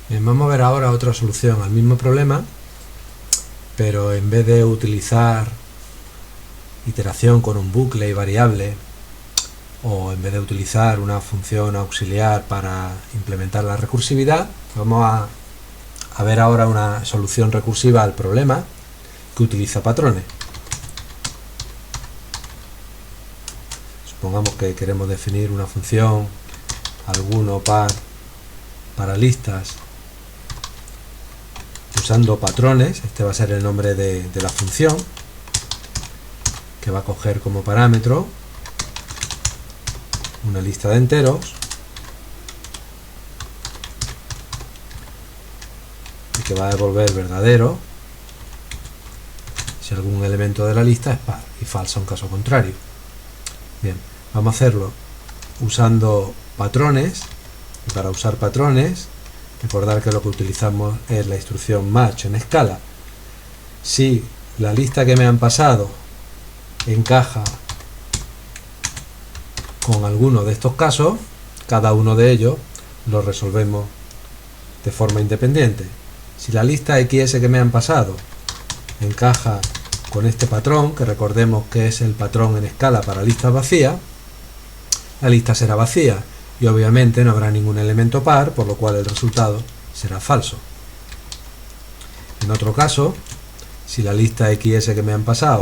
Bien, vamos a ver ahora otra solución al mismo problema, pero en vez de utilizar iteración con un bucle y variable, o en vez de utilizar una función auxiliar para implementar la recursividad, vamos a ver ahora una solución recursiva al problema que utiliza patrones. Supongamos que queremos definir una función alguno par para listas usando patrones. Este va a ser el nombre de la función, que va a coger como parámetro una lista de enteros y que va a devolver verdadero si algún elemento de la lista es par y falso en caso contrario. Bien, vamos a hacerlo usando patrones, y para usar patrones recordar que lo que utilizamos es la instrucción match en escala. Si la lista que me han pasado encaja con alguno de estos casos, cada uno de ellos lo resolvemos de forma independiente. Si la lista XS que me han pasado encaja con este patrón, que recordemos que es el patrón en escala para listas vacías, la lista será vacía y obviamente no habrá ningún elemento par, por lo cual el resultado será falso. En otro caso, si la lista XS que me han pasado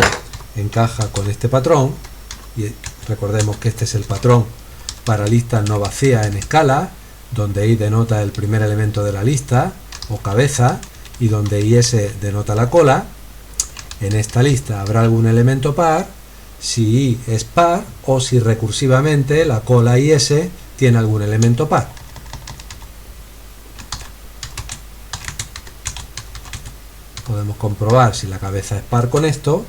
encaja con este patrón, y recordemos que este es el patrón para listas no vacías en escala, donde I denota el primer elemento de la lista o cabeza y donde IS denota la cola, en esta lista habrá algún elemento par si I es par o si recursivamente la cola IS tiene algún elemento par. Podemos comprobar si la cabeza es par con esto.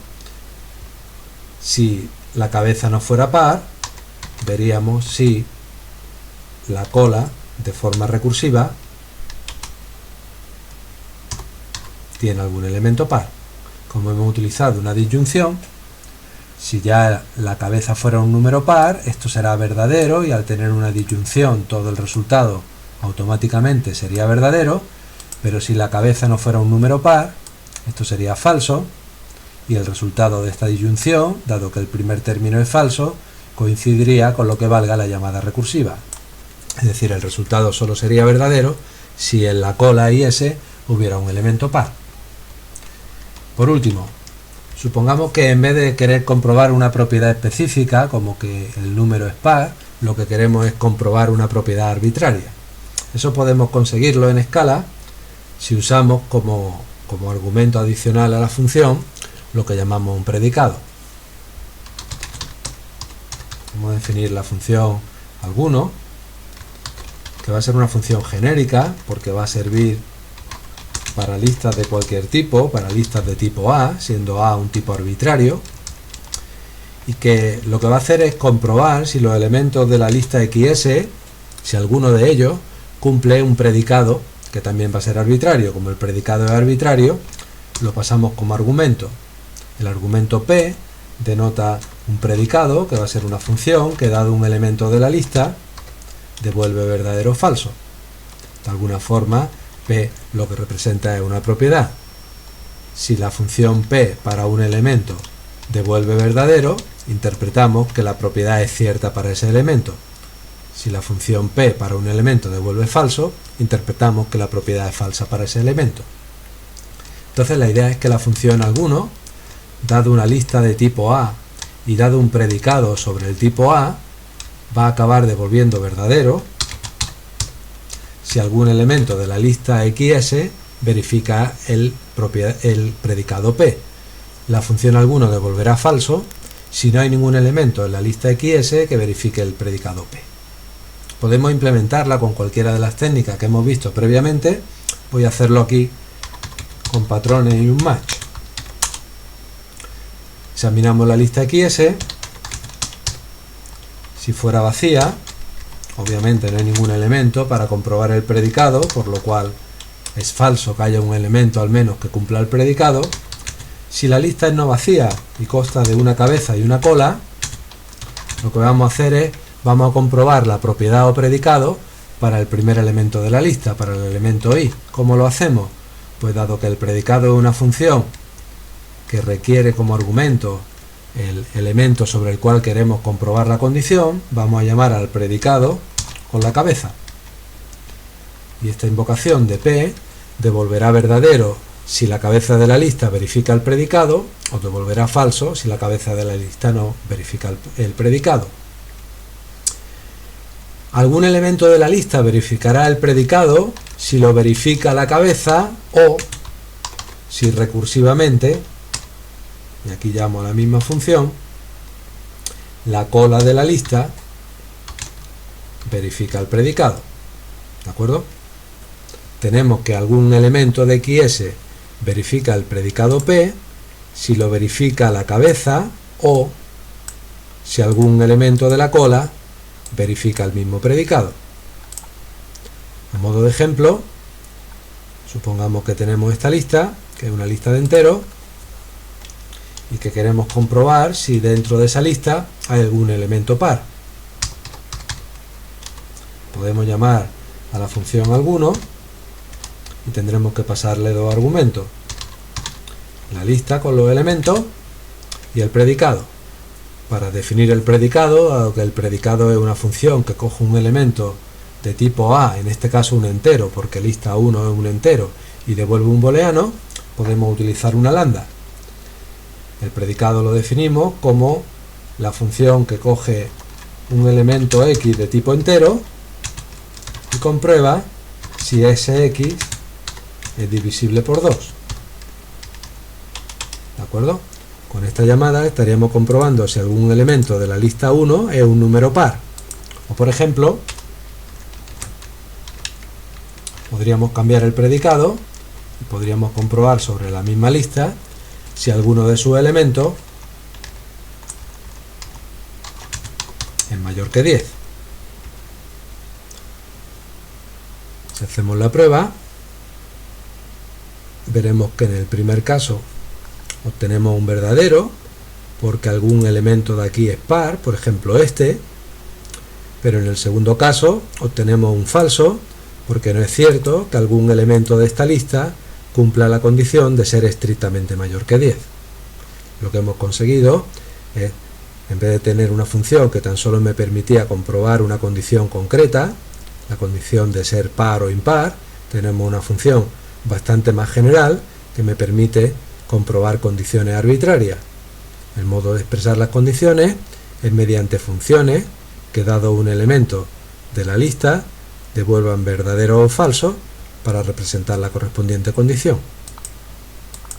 Si la cabeza no fuera par, veríamos si la cola de forma recursiva tiene algún elemento par. Como hemos utilizado una disyunción, si ya la cabeza fuera un número par, esto será verdadero y al tener una disyunción todo el resultado automáticamente sería verdadero, pero si la cabeza no fuera un número par, esto sería falso y el resultado de esta disyunción, dado que el primer término es falso, coincidiría con lo que valga la llamada recursiva. Es decir, el resultado solo sería verdadero si en la cola IS hubiera un elemento par. Por último, supongamos que en vez de querer comprobar una propiedad específica, como que el número es par, lo que queremos es comprobar una propiedad arbitraria. Eso podemos conseguirlo en escala si usamos como argumento adicional a la función lo que llamamos un predicado. Vamos a definir la función alguno, que va a ser una función genérica porque va a servir para listas de cualquier tipo, para listas de tipo A, siendo A un tipo arbitrario, y que lo que va a hacer es comprobar si los elementos de la lista XS, si alguno de ellos cumple un predicado que también va a ser arbitrario. Como el predicado es arbitrario, lo pasamos como argumento. El argumento P denota un predicado, que va a ser una función que, dado un elemento de la lista, devuelve verdadero o falso. De alguna forma, P lo que representa es una propiedad. Si la función P para un elemento devuelve verdadero, interpretamos que la propiedad es cierta para ese elemento. Si la función P para un elemento devuelve falso, interpretamos que la propiedad es falsa para ese elemento. Entonces la idea es que la función alguno, dado una lista de tipo A y dado un predicado sobre el tipo A, va a acabar devolviendo verdadero si algún elemento de la lista XS verifica el predicado P. La función alguno devolverá falso si no hay ningún elemento en la lista XS que verifique el predicado P. Podemos implementarla con cualquiera de las técnicas que hemos visto previamente. Voy a hacerlo aquí con patrones y un match. Examinamos la lista XS. Si fuera vacía, obviamente no hay ningún elemento para comprobar el predicado, por lo cual es falso que haya un elemento al menos que cumpla el predicado. Si la lista es no vacía y consta de una cabeza y una cola, lo que vamos a hacer es, vamos a comprobar la propiedad o predicado para el primer elemento de la lista, para el elemento i. ¿Cómo lo hacemos? Pues dado que el predicado es una función que requiere como argumento el elemento sobre el cual queremos comprobar la condición, vamos a llamar al predicado con la cabeza. Y esta invocación de P devolverá verdadero si la cabeza de la lista verifica el predicado, o devolverá falso si la cabeza de la lista no verifica el predicado. Algún elemento de la lista verificará el predicado si lo verifica la cabeza o si recursivamente, y aquí llamo a la misma función, la cola de la lista verifica el predicado. ¿De acuerdo? Tenemos que algún elemento de XS verifica el predicado P si lo verifica la cabeza o si algún elemento de la cola verifica el mismo predicado. A modo de ejemplo, supongamos que tenemos esta lista, que es una lista de enteros, y que queremos comprobar si dentro de esa lista hay algún elemento par. Podemos llamar a la función alguno y tendremos que pasarle dos argumentos: la lista con los elementos y el predicado. Para definir el predicado, dado que el predicado es una función que coge un elemento de tipo A, en este caso un entero, porque lista 1 es un entero, y devuelve un booleano, podemos utilizar una lambda. El predicado lo definimos como la función que coge un elemento X de tipo entero y comprueba si ese X es divisible por 2. ¿De acuerdo? Con esta llamada estaríamos comprobando si algún elemento de la lista 1 es un número par. O por ejemplo, podríamos cambiar el predicado y podríamos comprobar sobre la misma lista si alguno de sus elementos es mayor que 10. Si hacemos la prueba, veremos que en el primer caso obtenemos un verdadero porque algún elemento de aquí es par, por ejemplo este, pero en el segundo caso obtenemos un falso porque no es cierto que algún elemento de esta lista cumpla la condición de ser estrictamente mayor que 10. Lo que hemos conseguido es, en vez de tener una función que tan solo me permitía comprobar una condición concreta, la condición de ser par o impar, tenemos una función bastante más general que me permite comprobar condiciones arbitrarias. El modo de expresar las condiciones es mediante funciones que, dado un elemento de la lista, devuelvan verdadero o falso para representar la correspondiente condición.